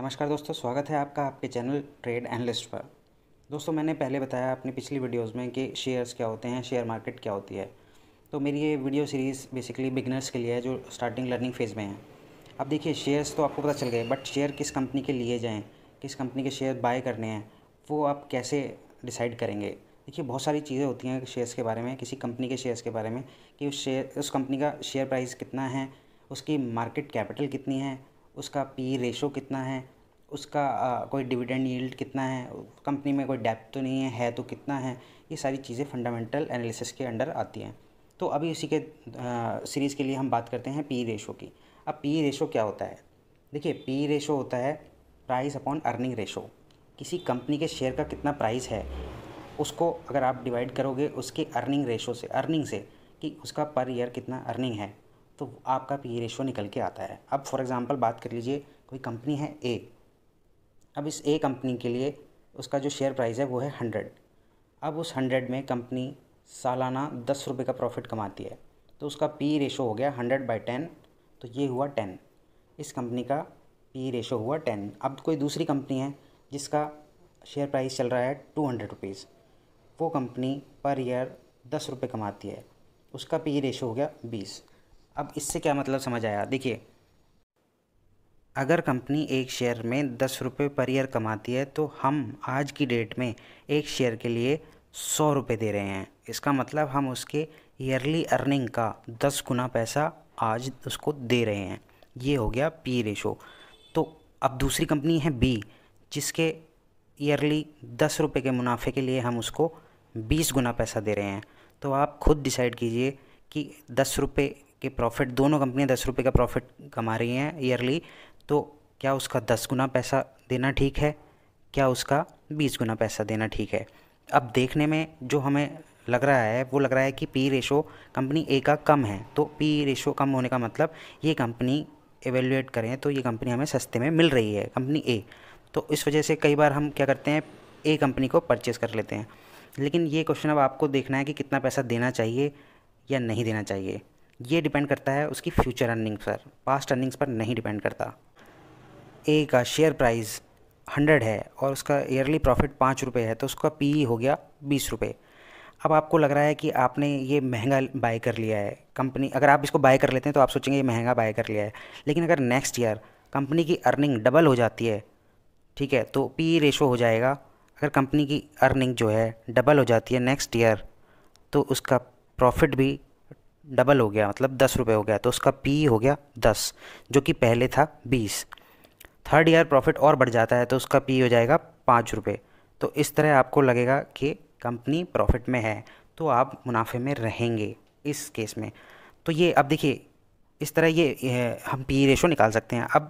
नमस्कार दोस्तों, स्वागत है आपका आपके चैनल ट्रेड एनालिस्ट पर। दोस्तों, मैंने पहले बताया अपनी पिछली वीडियोस में कि शेयर्स क्या होते हैं, शेयर मार्केट क्या होती है। तो मेरी ये वीडियो सीरीज़ बेसिकली बिगिनर्स के लिए है जो स्टार्टिंग लर्निंग फेज़ में हैं। अब देखिए, शेयर्स तो आपको पता चल गए, बट शेयर किस कंपनी के लिए जाएँ, किस कंपनी के शेयर बाय करने हैं, वो आप कैसे डिसाइड करेंगे। देखिए, बहुत सारी चीज़ें होती हैं शेयर्स के बारे में, किसी कंपनी के शेयर्स के बारे में, कि उस कंपनी का शेयर प्राइस कितना है, उसकी मार्केट कैपिटल कितनी है, उसका पी रेशो कितना है, उसका कोई डिविडेंड यील्ड कितना है, कंपनी में कोई डेब्ट तो नहीं है तो कितना है। ये सारी चीज़ें फंडामेंटल एनालिसिस के अंडर आती हैं। तो अभी इसी के सीरीज़ के लिए हम बात करते हैं पी रेशो की। अब पी रेशो क्या होता है? देखिए, पी रेशो होता है प्राइस अपॉन अर्निंग रेशो। किसी कंपनी के शेयर का कितना प्राइस है, उसको अगर आप डिवाइड करोगे उसके अर्निंग रेशो से, अर्निंग से, कि उसका पर ईयर कितना अर्निंग है, तो आपका पी रेशो निकल के आता है। अब फॉर एग्ज़ाम्पल बात कर लीजिए, कोई कंपनी है ए। अब इस ए कंपनी के लिए उसका जो शेयर प्राइस है वो है 100। अब उस 100 में कंपनी सालाना 10 रुपये का प्रॉफिट कमाती है, तो उसका पी रेशो हो गया 100/10, तो ये हुआ 10। इस कंपनी का पी रेशो हुआ 10। अब कोई दूसरी कंपनी है जिसका शेयर प्राइस चल रहा है 200 रुपीज़, वो कंपनी पर ईयर 10 रुपये कमाती है, उसका पी रेशो हो गया 20। अब इससे क्या मतलब समझ आया? देखिए, अगर कंपनी एक शेयर में 10 रुपये पर ईयर कमाती है, तो हम आज की डेट में एक शेयर के लिए 100 रुपये दे रहे हैं। इसका मतलब हम उसके ईयरली अर्निंग का 10 गुना पैसा आज उसको दे रहे हैं। ये हो गया पी रेशो। तो अब दूसरी कंपनी है बी, जिसके ईयरली 10 रुपये के मुनाफे के लिए हम उसको 20 गुना पैसा दे रहे हैं। तो आप खुद डिसाइड कीजिए कि 10 रुपये के प्रॉफिट, दोनों कंपनियां 10 रुपये का प्रॉफिट कमा रही हैं ईयरली, तो क्या उसका 10 गुना पैसा देना ठीक है, क्या उसका 20 गुना पैसा देना ठीक है। अब देखने में जो हमें लग रहा है वो लग रहा है कि पी रेशो कंपनी ए का कम है, तो पी रेशो कम होने का मतलब ये कंपनी एवेल्युएट करें तो ये कंपनी हमें सस्ते में मिल रही है, कंपनी ए। तो इस वजह से कई बार हम क्या करते हैं, ए कंपनी को परचेज़ कर लेते हैं। लेकिन ये क्वेश्चन अब आपको देखना है कि कितना पैसा देना चाहिए या नहीं देना चाहिए। ये डिपेंड करता है उसकी फ्यूचर अर्निंग्स पर, पास्ट अर्निंग्स पर नहीं डिपेंड करता। ए का शेयर प्राइस 100 है और उसका ईयरली प्रॉफिट 5 रुपये है, तो उसका पी हो गया 20 रुपये। अब आपको लग रहा है कि आपने ये महंगा बाय कर लिया है कंपनी, अगर आप इसको बाय कर लेते हैं तो आप सोचेंगे ये महंगा बाय कर लिया है। लेकिन अगर नेक्स्ट ईयर कंपनी की अर्निंग डबल हो जाती है, ठीक है, तो पी रेशो हो जाएगा। अगर कंपनी की अर्निंग जो है डबल हो जाती है नेक्स्ट ईयर, तो उसका प्रॉफिट भी डबल हो गया, मतलब 10 रुपये हो गया, तो उसका पी हो गया 10, जो कि पहले था 20। थर्ड ईयर प्रॉफिट और बढ़ जाता है तो उसका पी हो जाएगा 5 रुपये। तो इस तरह आपको लगेगा कि कंपनी प्रॉफिट में है, तो आप मुनाफे में रहेंगे इस केस में। तो ये अब देखिए, इस तरह ये हम पी रेशो निकाल सकते हैं। अब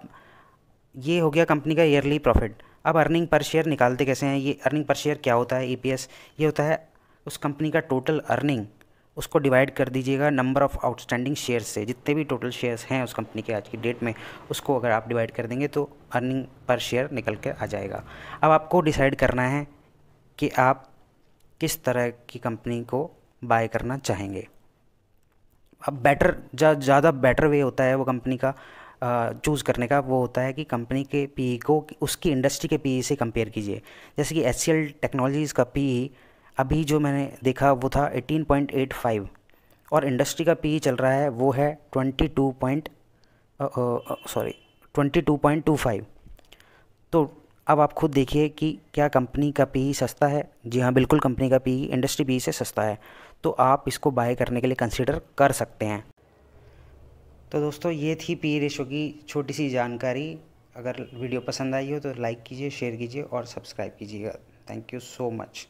ये हो गया कंपनी का ईयरली प्रॉफिट। अब अर्निंग पर शेयर निकालते कैसे हैं? ये अर्निंग पर शेयर क्या होता है? ईपीएस ये होता है उस कंपनी का टोटल अर्निंग, उसको डिवाइड कर दीजिएगा नंबर ऑफ़ आउटस्टैंडिंग शेयर्स से। जितने भी टोटल शेयर्स हैं उस कंपनी के आज की डेट में, उसको अगर आप डिवाइड कर देंगे तो अर्निंग पर शेयर निकल कर आ जाएगा। अब आपको डिसाइड करना है कि आप किस तरह की कंपनी को बाय करना चाहेंगे। अब ज़्यादा बेटर वे होता है वो कंपनी का चूज़ करने का, वो होता है कि कंपनी के पीई को उसकी इंडस्ट्री के पीई से कंपेयर कीजिए। जैसे कि एचसीएल टेक्नोलॉजीज़ का पीई अभी जो मैंने देखा वो था 18.85, और इंडस्ट्री का पीई चल रहा है वो है 22.25। तो अब आप खुद देखिए कि क्या कंपनी का पीई सस्ता है। जी हाँ, बिल्कुल कंपनी का पीई इंडस्ट्री पीई से सस्ता है, तो आप इसको बाय करने के लिए कंसिडर कर सकते हैं। तो दोस्तों, ये थी पी रेशो की छोटी सी जानकारी। अगर वीडियो पसंद आई हो तो लाइक कीजिए, शेयर कीजिए और सब्सक्राइब कीजिएगा। Thank you so much.